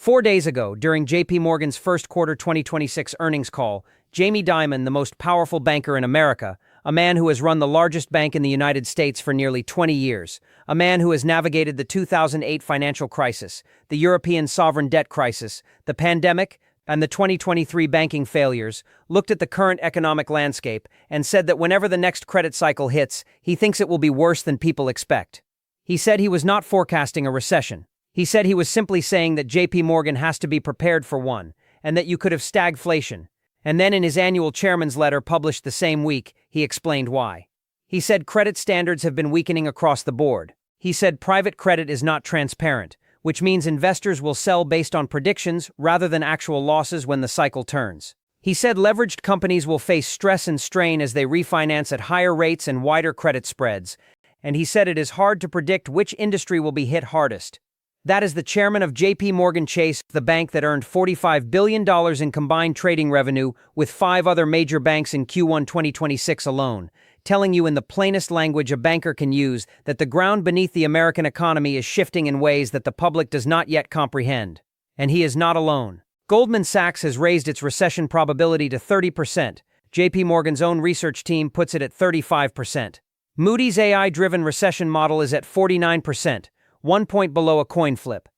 4 days ago, during JPMorgan's first quarter 2026 earnings call, Jamie Dimon, the most powerful banker in America, a man who has run the largest bank in the United States for nearly 20 years, a man who has navigated the 2008 financial crisis, the European sovereign debt crisis, the pandemic, and the 2023 banking failures, looked at the current economic landscape and said that whenever the next credit cycle hits, he thinks it will be worse than people expect. He said he was not forecasting a recession. He said he was simply saying that JPMorgan has to be prepared for one, and that you could have stagflation. And then in his annual chairman's letter published the same week, he explained why. He said credit standards have been weakening across the board. He said private credit is not transparent, which means investors will sell based on predictions rather than actual losses when the cycle turns. He said leveraged companies will face stress and strain as they refinance at higher rates and wider credit spreads. And he said it is hard to predict which industry will be hit hardest. That is the chairman of JPMorgan Chase, the bank that earned $45 billion in combined trading revenue with 5 other major banks in Q1 2026 alone, telling you in the plainest language a banker can use that the ground beneath the American economy is shifting in ways that the public does not yet comprehend. And he is not alone. Goldman Sachs has raised its recession probability to 30%. JPMorgan's own research team puts it at 35%. Moody's AI-driven recession model is at 49%. 1 point below a coin flip.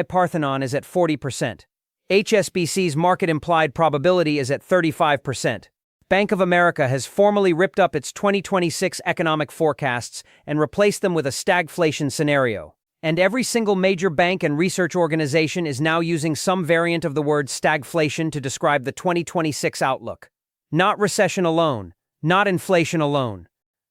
Parthenon is at 40%. HSBC's market-implied probability is at 35%. Bank of America has formally ripped up its 2026 economic forecasts and replaced them with a stagflation scenario. And every single major bank and research organization is now using some variant of the word stagflation to describe the 2026 outlook. Not recession alone, not inflation alone.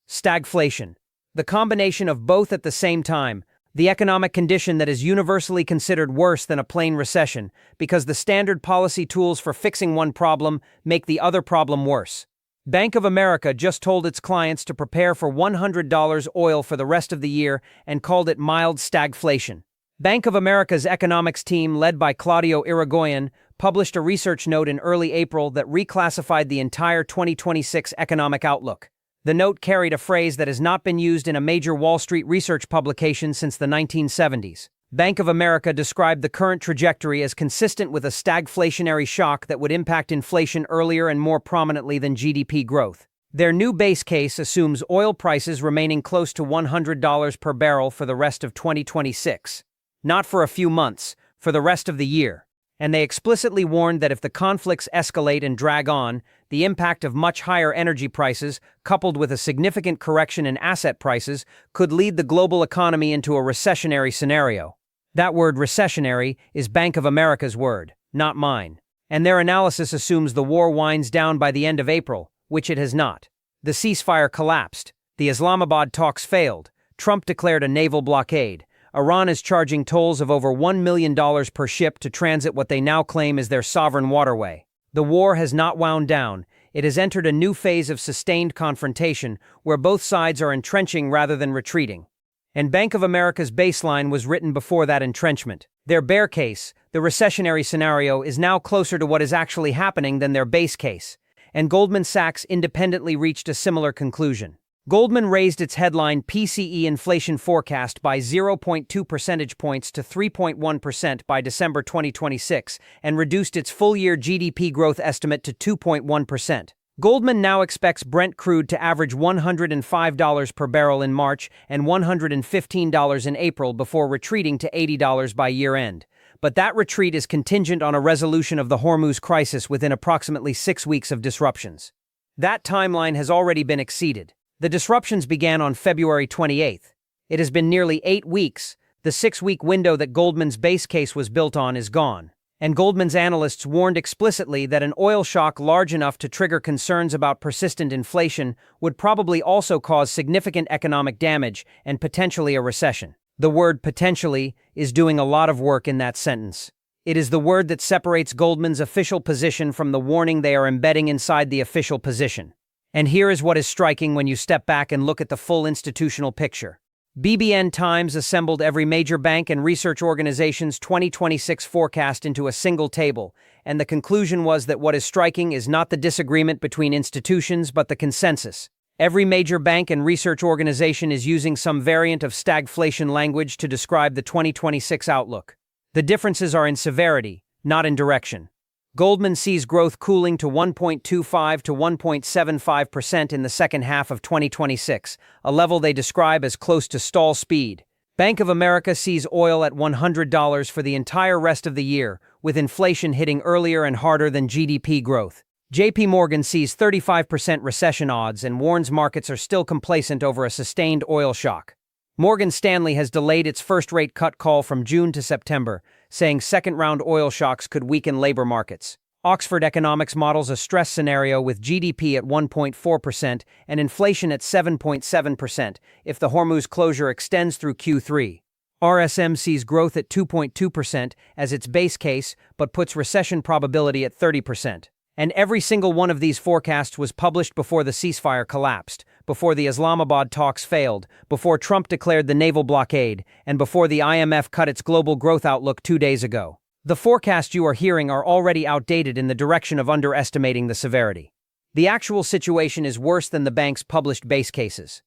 Stagflation. The combination of both at the same time. The economic condition that is universally considered worse than a plain recession because the standard policy tools for fixing one problem make the other problem worse. Bank of America just told its clients to prepare for $100 oil for the rest of the year and called it mild stagflation. Bank of America's economics team, led by Claudio Irigoyen, published a research note in early April that reclassified the entire 2026 economic outlook. The note carried a phrase that has not been used in a major Wall Street research publication since the 1970s. Bank of America described the current trajectory as consistent with a stagflationary shock that would impact inflation earlier and more prominently than GDP growth. Their new base case assumes oil prices remaining close to $100 per barrel for the rest of 2026. Not for a few months, for the rest of the year. And they explicitly warned that if the conflicts escalate and drag on, the impact of much higher energy prices, coupled with a significant correction in asset prices, could lead the global economy into a recessionary scenario. That word recessionary is Bank of America's word, not mine. And their analysis assumes the war winds down by the end of April, which it has not. The ceasefire collapsed. The Islamabad talks failed. Trump declared a naval blockade. Iran is charging tolls of over $1 million per ship to transit what they now claim is their sovereign waterway. The war has not wound down. It has entered a new phase of sustained confrontation where both sides are entrenching rather than retreating. And Bank of America's baseline was written before that entrenchment. Their bear case, the recessionary scenario, is now closer to what is actually happening than their base case. And Goldman Sachs independently reached a similar conclusion. Goldman raised its headline PCE inflation forecast by 0.2 percentage points to 3.1% by December 2026 and reduced its full-year GDP growth estimate to 2.1%. Goldman now expects Brent crude to average $105 per barrel in March and $115 in April before retreating to $80 by year-end. But that retreat is contingent on a resolution of the Hormuz crisis within approximately 6 weeks of disruptions. That timeline has already been exceeded. The disruptions began on February 28th. It has been nearly 8 weeks. The 6-week window that Goldman's base case was built on is gone. And Goldman's analysts warned explicitly that an oil shock large enough to trigger concerns about persistent inflation would probably also cause significant economic damage and potentially a recession. The word potentially is doing a lot of work in that sentence. It is the word that separates Goldman's official position from the warning they are embedding inside the official position. And here is what is striking when you step back and look at the full institutional picture. BBN Times assembled every major bank and research organization's 2026 forecast into a single table, and the conclusion was that what is striking is not the disagreement between institutions but the consensus. Every major bank and research organization is using some variant of stagflation language to describe the 2026 outlook. The differences are in severity, not in direction. Goldman sees growth cooling to 1.25 to 1.75% in the second half of 2026, a level they describe as close to stall speed. Bank of America sees oil at $100 for the entire rest of the year, with inflation hitting earlier and harder than GDP growth. JPMorgan sees 35% recession odds and warns markets are still complacent over a sustained oil shock. Morgan Stanley has delayed its first rate cut call from June to September, saying second-round oil shocks could weaken labor markets. Oxford Economics models a stress scenario with GDP at 1.4% and inflation at 7.7% if the Hormuz closure extends through Q3. RSM sees growth at 2.2% as its base case, but puts recession probability at 30%. And every single one of these forecasts was published before the ceasefire collapsed, before the Islamabad talks failed, before Trump declared the naval blockade, and before the IMF cut its global growth outlook 2 days ago. The forecasts you are hearing are already outdated in the direction of underestimating the severity. The actual situation is worse than the bank's published base cases.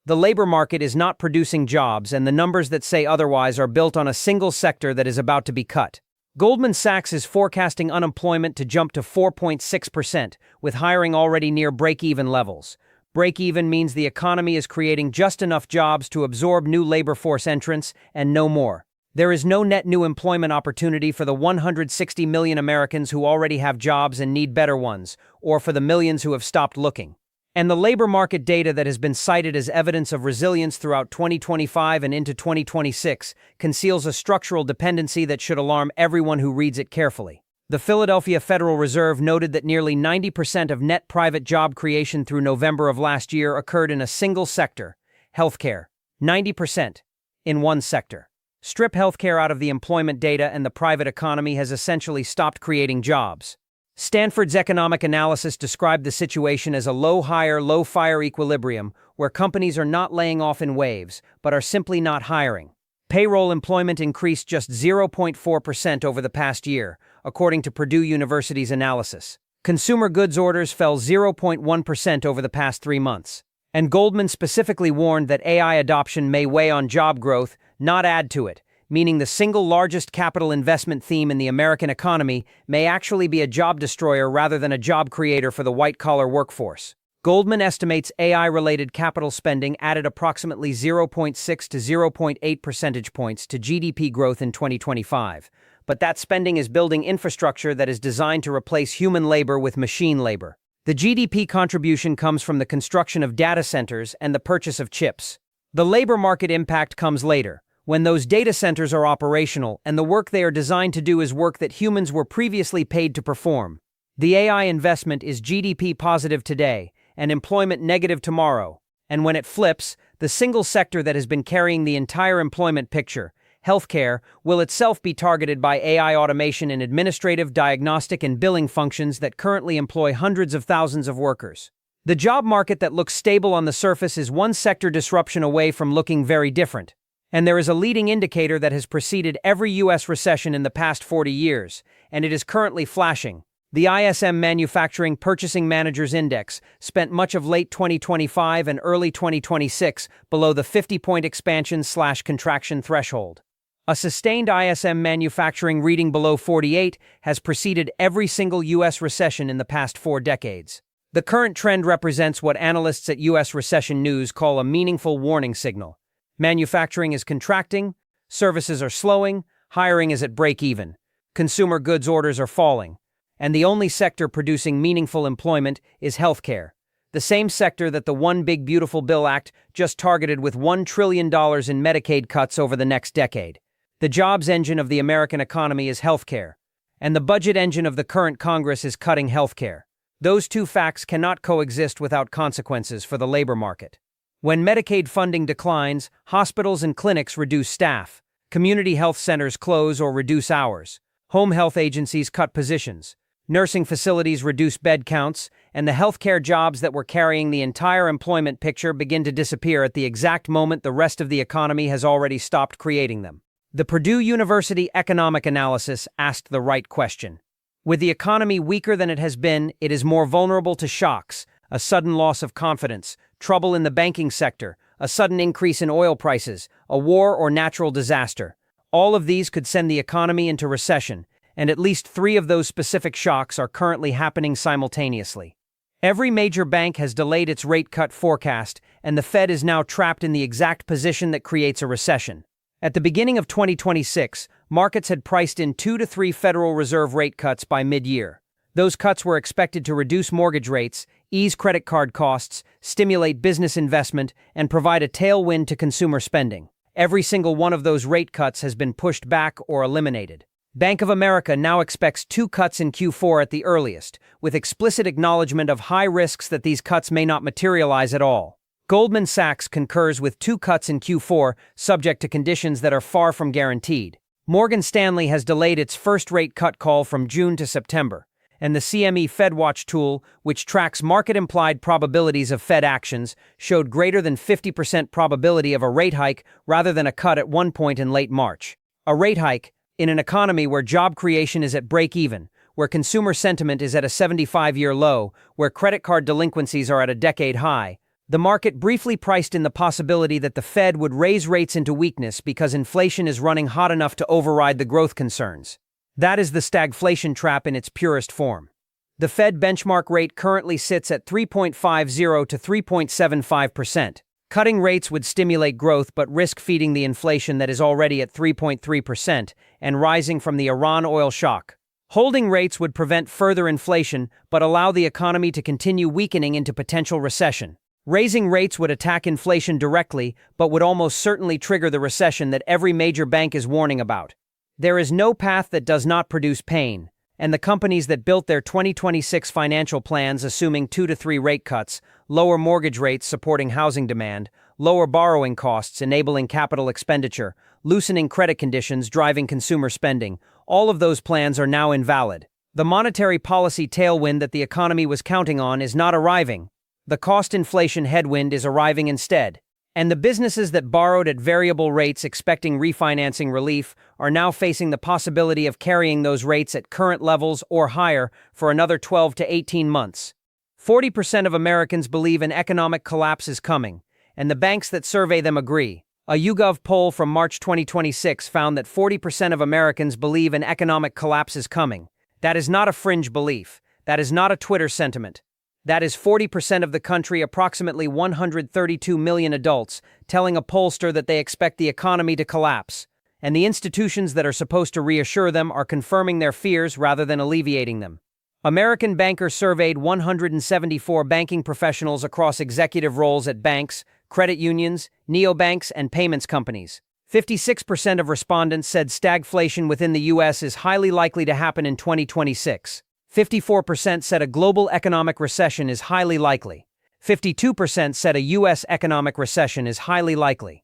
The labor market is not producing jobs, and the numbers that say otherwise are built on a single sector that is about to be cut. Goldman Sachs is forecasting unemployment to jump to 4.6%, with hiring already near break-even levels. Break-even means the economy is creating just enough jobs to absorb new labor force entrants, and no more. There is no net new employment opportunity for the 160 million Americans who already have jobs and need better ones, or for the millions who have stopped looking. And the labor market data that has been cited as evidence of resilience throughout 2025 and into 2026 conceals a structural dependency that should alarm everyone who reads it carefully. The Philadelphia Federal Reserve noted that nearly 90% of net private job creation through November of last year occurred in a single sector, healthcare. 90% in one sector. Strip healthcare out of the employment data and the private economy has essentially stopped creating jobs. Stanford's economic analysis described the situation as a low-hire, low-fire equilibrium where companies are not laying off in waves, but are simply not hiring. Payroll employment increased just 0.4% over the past year, according to Purdue University's analysis. Consumer goods orders fell 0.1% over the past 3 months. And Goldman specifically warned that AI adoption may weigh on job growth, not add to it, meaning the single largest capital investment theme in the American economy may actually be a job destroyer rather than a job creator for the white-collar workforce. Goldman estimates AI-related capital spending added approximately 0.6 to 0.8 percentage points to GDP growth in 2025, but that spending is building infrastructure that is designed to replace human labor with machine labor. The GDP contribution comes from the construction of data centers and the purchase of chips. The labor market impact comes later, when those data centers are operational and the work they are designed to do is work that humans were previously paid to perform. The AI investment is GDP positive today and employment negative tomorrow, and when it flips, the single sector that has been carrying the entire employment picture, healthcare, will itself be targeted by AI automation in administrative, diagnostic, and billing functions that currently employ hundreds of thousands of workers. The job market that looks stable on the surface is one sector disruption away from looking very different. And there is a leading indicator that has preceded every U.S. recession in the past 40 years, and it is currently flashing. The ISM Manufacturing Purchasing Managers Index spent much of late 2025 and early 2026 below the 50-point expansion/contraction threshold. A sustained ISM manufacturing reading below 48 has preceded every single U.S. recession in the past 4 decades. The current trend represents what analysts at U.S. Recession News call a meaningful warning signal. Manufacturing is contracting, services are slowing, hiring is at break-even, consumer goods orders are falling, and the only sector producing meaningful employment is healthcare, the same sector that the One Big Beautiful Bill Act just targeted with $1 trillion in Medicaid cuts over the next decade. The jobs engine of the American economy is healthcare, and the budget engine of the current Congress is cutting healthcare. Those two facts cannot coexist without consequences for the labor market. When Medicaid funding declines, hospitals and clinics reduce staff, community health centers close or reduce hours, home health agencies cut positions, nursing facilities reduce bed counts, and the healthcare jobs that were carrying the entire employment picture begin to disappear at the exact moment the rest of the economy has already stopped creating them. The Purdue University economic analysis asked the right question. With the economy weaker than it has been, it is more vulnerable to shocks, a sudden loss of confidence, trouble in the banking sector, a sudden increase in oil prices, a war or natural disaster. All of these could send the economy into recession, and at least 3 of those specific shocks are currently happening simultaneously. Every major bank has delayed its rate cut forecast, and the Fed is now trapped in the exact position that creates a recession. At the beginning of 2026, markets had priced in 2 to 3 Federal Reserve rate cuts by mid-year. Those cuts were expected to reduce mortgage rates, ease credit card costs, stimulate business investment, and provide a tailwind to consumer spending. Every single one of those rate cuts has been pushed back or eliminated. Bank of America now expects 2 cuts in Q4 at the earliest, with explicit acknowledgement of high risks that these cuts may not materialize at all. Goldman Sachs concurs with 2 cuts in Q4, subject to conditions that are far from guaranteed. Morgan Stanley has delayed its first rate cut call from June to September, and the CME FedWatch tool, which tracks market-implied probabilities of Fed actions, showed greater than 50% probability of a rate hike rather than a cut at one point in late March. A rate hike, in an economy where job creation is at break-even, where consumer sentiment is at a 75-year low, where credit card delinquencies are at a decade high, the market briefly priced in the possibility that the Fed would raise rates into weakness because inflation is running hot enough to override the growth concerns. That is the stagflation trap in its purest form. The Fed benchmark rate currently sits at 3.50 to 3.75%. Cutting rates would stimulate growth but risk feeding the inflation that is already at 3.3% and rising from the Iran oil shock. Holding rates would prevent further inflation but allow the economy to continue weakening into potential recession. Raising rates would attack inflation directly but would almost certainly trigger the recession that every major bank is warning about. There is no path that does not produce pain, and the companies that built their 2026 financial plans assuming 2 to 3 rate cuts, lower mortgage rates supporting housing demand, lower borrowing costs enabling capital expenditure, loosening credit conditions driving consumer spending, all of those plans are now invalid. The monetary policy tailwind that the economy was counting on is not arriving. The cost inflation headwind is arriving instead. And the businesses that borrowed at variable rates expecting refinancing relief are now facing the possibility of carrying those rates at current levels or higher for another 12 to 18 months. 40% of Americans believe an economic collapse is coming, and the banks that survey them agree. A YouGov poll from March 2026 found that 40% of Americans believe an economic collapse is coming. That is not a fringe belief. That is not a Twitter sentiment. That is 40% of the country, approximately 132 million adults, telling a pollster that they expect the economy to collapse. And the institutions that are supposed to reassure them are confirming their fears rather than alleviating them. American Banker surveyed 174 banking professionals across executive roles at banks, credit unions, neobanks, and payments companies. 56% of respondents said stagflation within the U.S. is highly likely to happen in 2026. 54% said a global economic recession is highly likely. 52% said a U.S. economic recession is highly likely.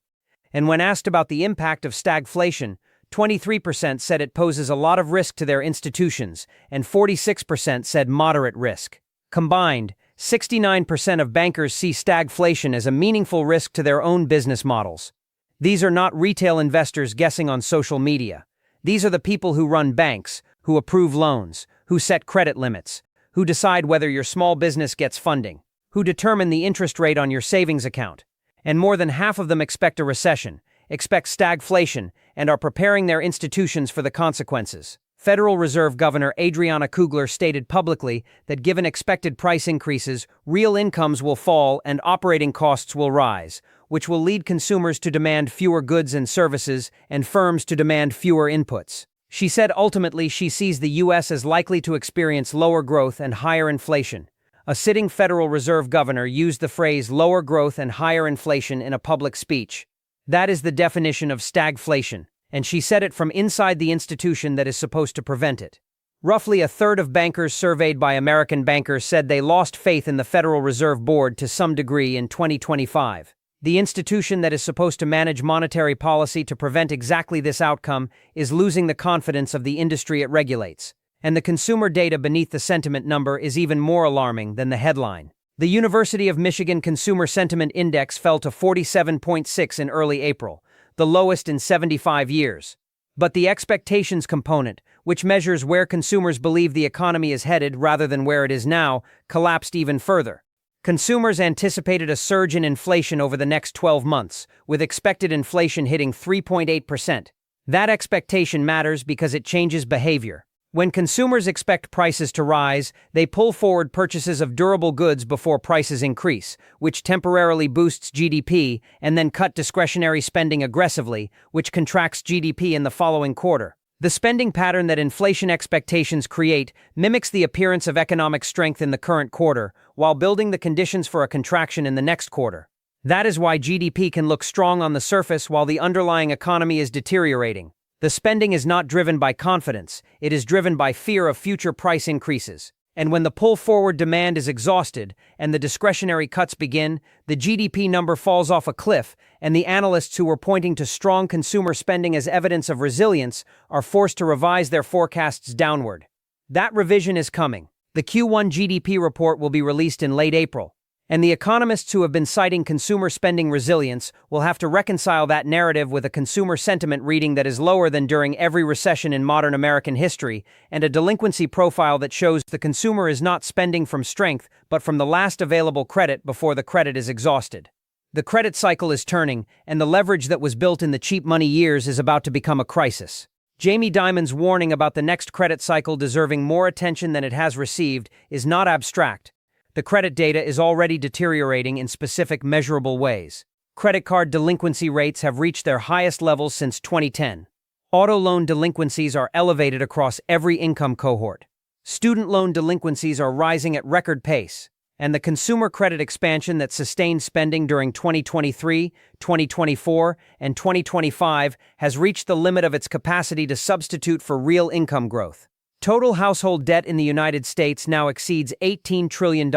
And when asked about the impact of stagflation, 23% said it poses a lot of risk to their institutions, and 46% said moderate risk. Combined, 69% of bankers see stagflation as a meaningful risk to their own business models. These are not retail investors guessing on social media. These are the people who run banks, who approve loans, who set credit limits, who decide whether your small business gets funding, who determine the interest rate on your savings account. And more than half of them expect a recession, expect stagflation, and are preparing their institutions for the consequences. Federal Reserve Governor Adriana Kugler stated publicly that given expected price increases, real incomes will fall and operating costs will rise, which will lead consumers to demand fewer goods and services and firms to demand fewer inputs. She said ultimately she sees the U.S. as likely to experience lower growth and higher inflation. A sitting Federal Reserve governor used the phrase lower growth and higher inflation in a public speech. That is the definition of stagflation, and she said it from inside the institution that is supposed to prevent it. Roughly a third of bankers surveyed by American Banker said they lost faith in the Federal Reserve Board to some degree in 2025. The institution that is supposed to manage monetary policy to prevent exactly this outcome is losing the confidence of the industry it regulates. And the consumer data beneath the sentiment number is even more alarming than the headline. The University of Michigan Consumer Sentiment Index fell to 47.6 in early April, the lowest in 75 years. But the expectations component, which measures where consumers believe the economy is headed rather than where it is now, collapsed even further. Consumers anticipated a surge in inflation over the next 12 months, with expected inflation hitting 3.8%. That expectation matters because it changes behavior. When consumers expect prices to rise, they pull forward purchases of durable goods before prices increase, which temporarily boosts GDP, and then cut discretionary spending aggressively, which contracts GDP in the following quarter. The spending pattern that inflation expectations create mimics the appearance of economic strength in the current quarter, while building the conditions for a contraction in the next quarter. That is why GDP can look strong on the surface while the underlying economy is deteriorating. The spending is not driven by confidence, it is driven by fear of future price increases. And when the pull-forward demand is exhausted and the discretionary cuts begin, the GDP number falls off a cliff, and the analysts who were pointing to strong consumer spending as evidence of resilience are forced to revise their forecasts downward. That revision is coming. The Q1 GDP report will be released in late April. And the economists who have been citing consumer spending resilience will have to reconcile that narrative with a consumer sentiment reading that is lower than during every recession in modern American history, and a delinquency profile that shows the consumer is not spending from strength but from the last available credit before the credit is exhausted. The credit cycle is turning, and the leverage that was built in the cheap money years is about to become a crisis. Jamie Dimon's warning about the next credit cycle deserving more attention than it has received is not abstract. The credit data is already deteriorating in specific measurable ways. Credit card delinquency rates have reached their highest levels since 2010. Auto loan delinquencies are elevated across every income cohort. Student loan delinquencies are rising at record pace, and the consumer credit expansion that sustained spending during 2023, 2024, and 2025 has reached the limit of its capacity to substitute for real income growth. Total household debt in the United States now exceeds $18 trillion.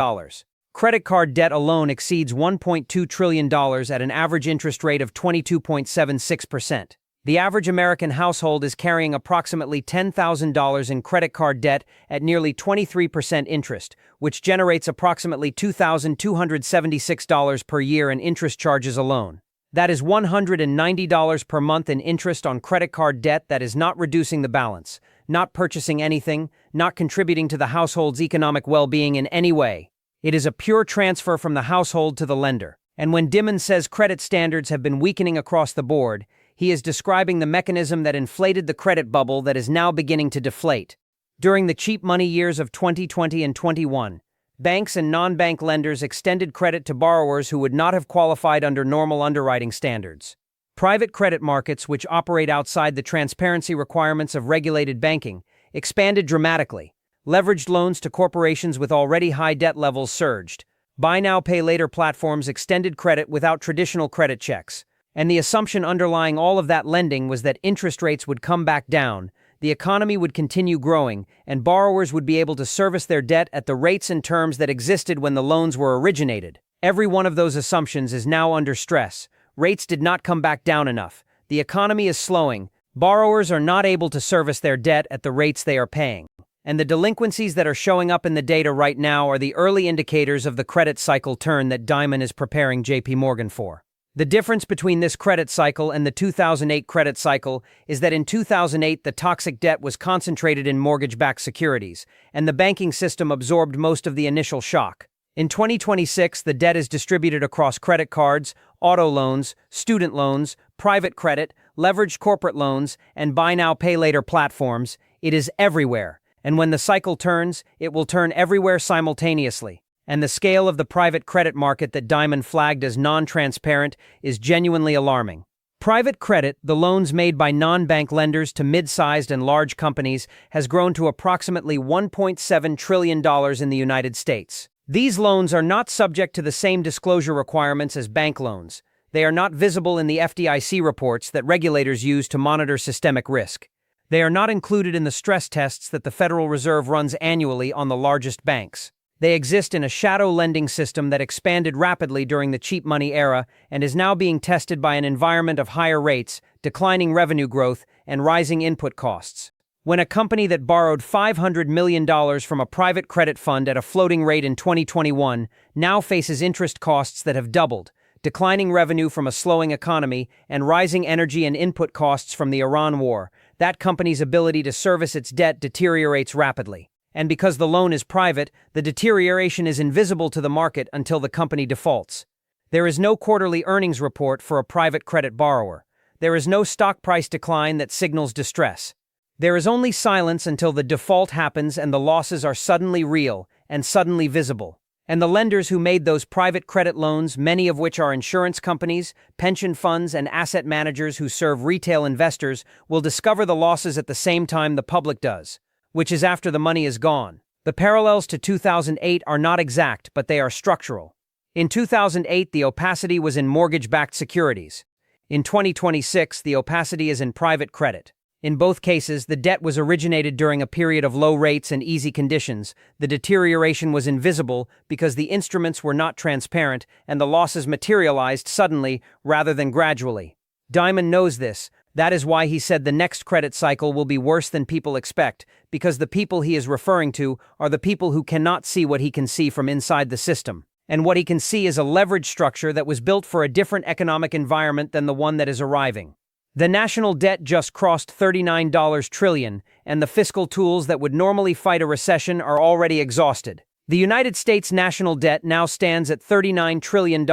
Credit card debt alone exceeds $1.2 trillion at an average interest rate of 22.76%. The average American household is carrying approximately $10,000 in credit card debt at nearly 23% interest, which generates approximately $2,276 per year in interest charges alone. That is $190 per month in interest on credit card debt that is not reducing the balance, not purchasing anything, not contributing to the household's economic well-being in any way. It is a pure transfer from the household to the lender. And when Dimon says credit standards have been weakening across the board, he is describing the mechanism that inflated the credit bubble that is now beginning to deflate. During the cheap money years of 2020 and 21, banks and non-bank lenders extended credit to borrowers who would not have qualified under normal underwriting standards. Private credit markets, which operate outside the transparency requirements of regulated banking, expanded dramatically. Leveraged loans to corporations with already high debt levels surged. Buy now, pay later platforms extended credit without traditional credit checks. And the assumption underlying all of that lending was that interest rates would come back down, the economy would continue growing, and borrowers would be able to service their debt at the rates and terms that existed when the loans were originated. Every one of those assumptions is now under stress. Rates did not come back down enough. The economy is slowing. Borrowers are not able to service their debt at the rates they are paying. And the delinquencies that are showing up in the data right now are the early indicators of the credit cycle turn that Dimon is preparing JPMorgan for. The difference between this credit cycle and the 2008 credit cycle is that in 2008 the toxic debt was concentrated in mortgage-backed securities, and the banking system absorbed most of the initial shock. In 2026, the debt is distributed across credit cards, auto loans, student loans, private credit, leveraged corporate loans, and buy now, pay later platforms. It is everywhere, and when the cycle turns, it will turn everywhere simultaneously. And the scale of the private credit market that Dimon flagged as non-transparent is genuinely alarming. Private credit, the loans made by non-bank lenders to mid-sized and large companies, has grown to approximately $1.7 trillion in the United States. These loans are not subject to the same disclosure requirements as bank loans. They are not visible in the FDIC reports that regulators use to monitor systemic risk. They are not included in the stress tests that the Federal Reserve runs annually on the largest banks. They exist in a shadow lending system that expanded rapidly during the cheap money era and is now being tested by an environment of higher rates, declining revenue growth, and rising input costs. When a company that borrowed $500 million from a private credit fund at a floating rate in 2021 now faces interest costs that have doubled, declining revenue from a slowing economy, and rising energy and input costs from the Iran war, that company's ability to service its debt deteriorates rapidly. And because the loan is private, the deterioration is invisible to the market until the company defaults. There is no quarterly earnings report for a private credit borrower. there is no stock price decline that signals distress. There is only silence until the default happens and the losses are suddenly real and suddenly visible. And the lenders who made those private credit loans, many of which are insurance companies, pension funds, and asset managers who serve retail investors, will discover the losses at the same time the public does, which is after the money is gone. The parallels to 2008 are not exact, but they are structural. In 2008, the opacity was in mortgage-backed securities. In 2026, the opacity is in private credit. In both cases, the debt was originated during a period of low rates and easy conditions. The deterioration was invisible because the instruments were not transparent and the losses materialized suddenly rather than gradually. Dimon knows this. That is why he said the next credit cycle will be worse than people expect, because the people he is referring to are the people who cannot see what he can see from inside the system. And what he can see is a leverage structure that was built for a different economic environment than the one that is arriving. The national debt just crossed $39 trillion, and the fiscal tools that would normally fight a recession are already exhausted. The United States national debt now stands at $39 trillion,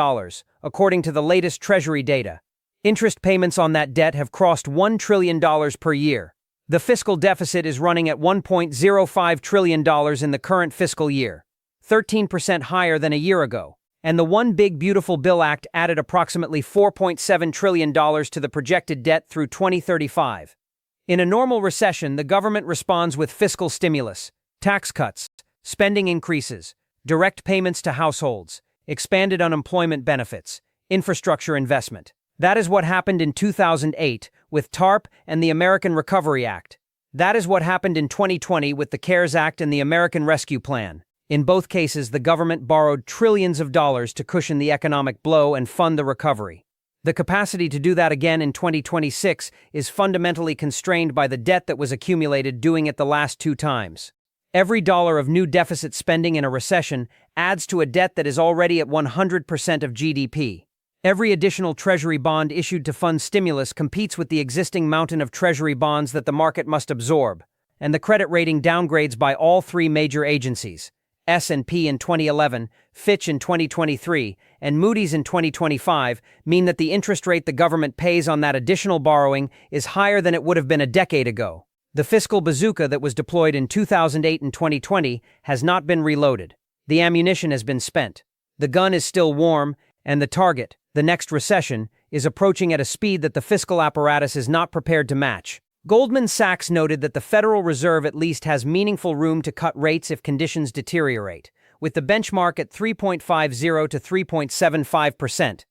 according to the latest Treasury data. Interest payments on that debt have crossed $1 trillion per year. The fiscal deficit is running at $1.05 trillion in the current fiscal year, 13% higher than a year ago. And the One Big Beautiful Bill Act added approximately $4.7 trillion to the projected debt through 2035. In a normal recession, the government responds with fiscal stimulus, tax cuts, spending increases, direct payments to households, expanded unemployment benefits, infrastructure investment. That is what happened in 2008 with TARP and the American Recovery Act. That is what happened in 2020 with the CARES Act and the American Rescue Plan. In both cases, the government borrowed trillions of dollars to cushion the economic blow and fund the recovery. The capacity to do that again in 2026 is fundamentally constrained by the debt that was accumulated doing it the last two times. Every dollar of new deficit spending in a recession adds to a debt that is already at 100% of GDP. Every additional Treasury bond issued to fund stimulus competes with the existing mountain of Treasury bonds that the market must absorb. And the credit rating downgrades by all three major agencies, S&P in 2011, Fitch in 2023, and Moody's in 2025, mean that the interest rate the government pays on that additional borrowing is higher than it would have been a decade ago. The fiscal bazooka that was deployed in 2008 and 2020 has not been reloaded. The ammunition has been spent. The gun is still warm, and the target, the next recession, is approaching at a speed that the fiscal apparatus is not prepared to match. Goldman Sachs noted that the Federal Reserve at least has meaningful room to cut rates if conditions deteriorate, with the benchmark at 3.50 to 3.75%.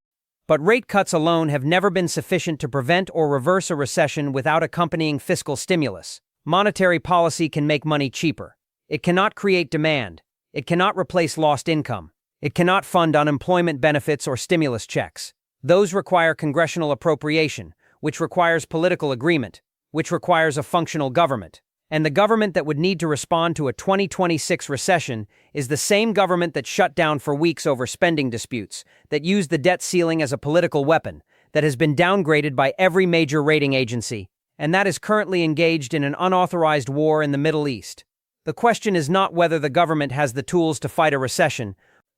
But rate cuts alone have never been sufficient to prevent or reverse a recession without accompanying fiscal stimulus. Monetary policy can make money cheaper. It cannot create demand. It cannot replace lost income. It cannot fund unemployment benefits or stimulus checks. Those require congressional appropriation, which requires political agreement, which requires a functional government. And the government that would need to respond to a 2026 recession is the same government that shut down for weeks over spending disputes, that used the debt ceiling as a political weapon, that has been downgraded by every major rating agency, and that is currently engaged in an unauthorized war in the Middle East. The question is not whether the government has the tools to fight a recession.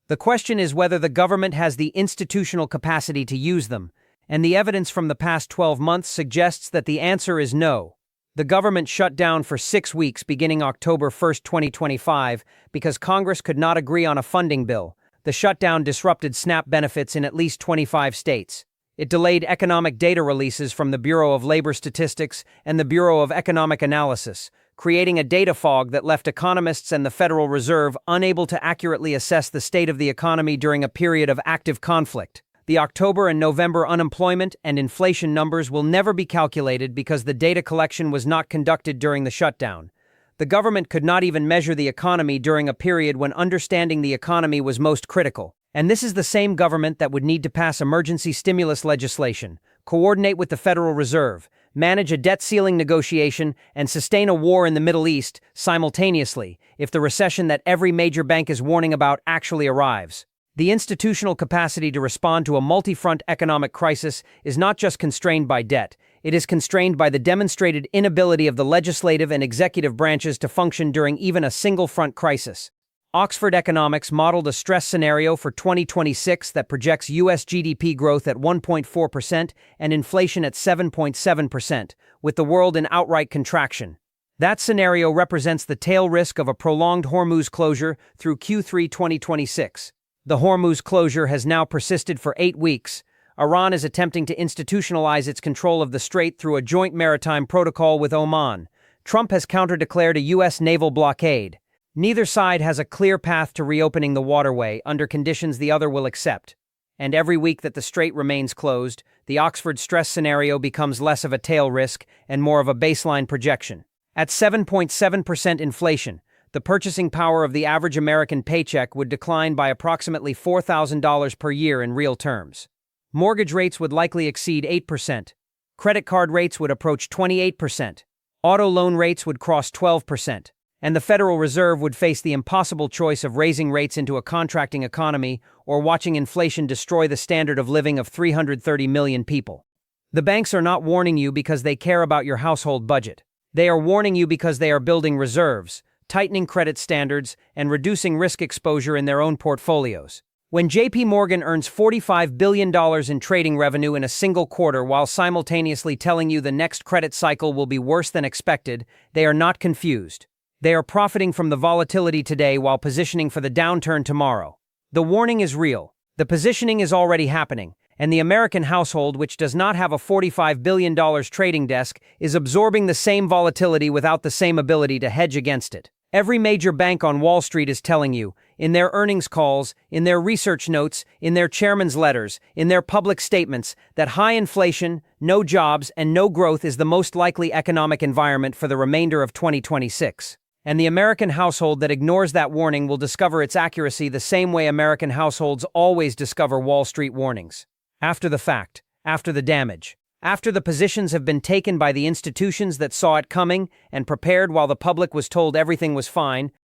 The question is whether the government has the institutional capacity to use them. And the evidence from the past 12 months suggests that the answer is no. The government shut down for 6 weeks beginning October 1, 2025, because Congress could not agree on a funding bill. The shutdown disrupted SNAP benefits in at least 25 states. It delayed economic data releases from the Bureau of Labor Statistics and the Bureau of Economic Analysis, creating a data fog that left economists and the Federal Reserve unable to accurately assess the state of the economy during a period of active conflict. The October and November unemployment and inflation numbers will never be calculated because the data collection was not conducted during the shutdown. The government could not even measure the economy during a period when understanding the economy was most critical. And this is the same government that would need to pass emergency stimulus legislation, coordinate with the Federal Reserve, manage a debt ceiling negotiation, and sustain a war in the Middle East simultaneously if the recession that every major bank is warning about actually arrives. The institutional capacity to respond to a multi-front economic crisis is not just constrained by debt, it is constrained by the demonstrated inability of the legislative and executive branches to function during even a single-front crisis. Oxford Economics modeled a stress scenario for 2026 that projects U.S. GDP growth at 1.4% and inflation at 7.7%, with the world in outright contraction. That scenario represents the tail risk of a prolonged Hormuz closure through Q3 2026. The Hormuz closure has now persisted for 8 weeks. Iran is attempting to institutionalize its control of the strait through a joint maritime protocol with Oman. Trump has counter-declared a U.S. naval blockade. Neither side has a clear path to reopening the waterway under conditions the other will accept. And every week that the strait remains closed, the Oxford stress scenario becomes less of a tail risk and more of a baseline projection. At 7.7% inflation, the purchasing power of the average American paycheck would decline by approximately $4,000 per year in real terms. Mortgage rates would likely exceed 8%. Credit card rates would approach 28%. Auto loan rates would cross 12%. And the Federal Reserve would face the impossible choice of raising rates into a contracting economy or watching inflation destroy the standard of living of 330 million people. The banks are not warning you because they care about your household budget. They are warning you because they are building reserves, tightening credit standards, and reducing risk exposure in their own portfolios. When JPMorgan earns $45 billion in trading revenue in a single quarter while simultaneously telling you the next credit cycle will be worse than expected, they are not confused. They are profiting from the volatility today while positioning for the downturn tomorrow. The warning is real. The positioning is already happening, and the American household, which does not have a $45 billion trading desk, is absorbing the same volatility without the same ability to hedge against it. Every major bank on Wall Street is telling you, in their earnings calls, in their research notes, in their chairman's letters, in their public statements, that high inflation, no jobs, and no growth is the most likely economic environment for the remainder of 2026. And the American household that ignores that warning will discover its accuracy the same way American households always discover Wall Street warnings. After the fact, after the damage, after the positions have been taken by the institutions that saw it coming and prepared while the public was told everything was fine,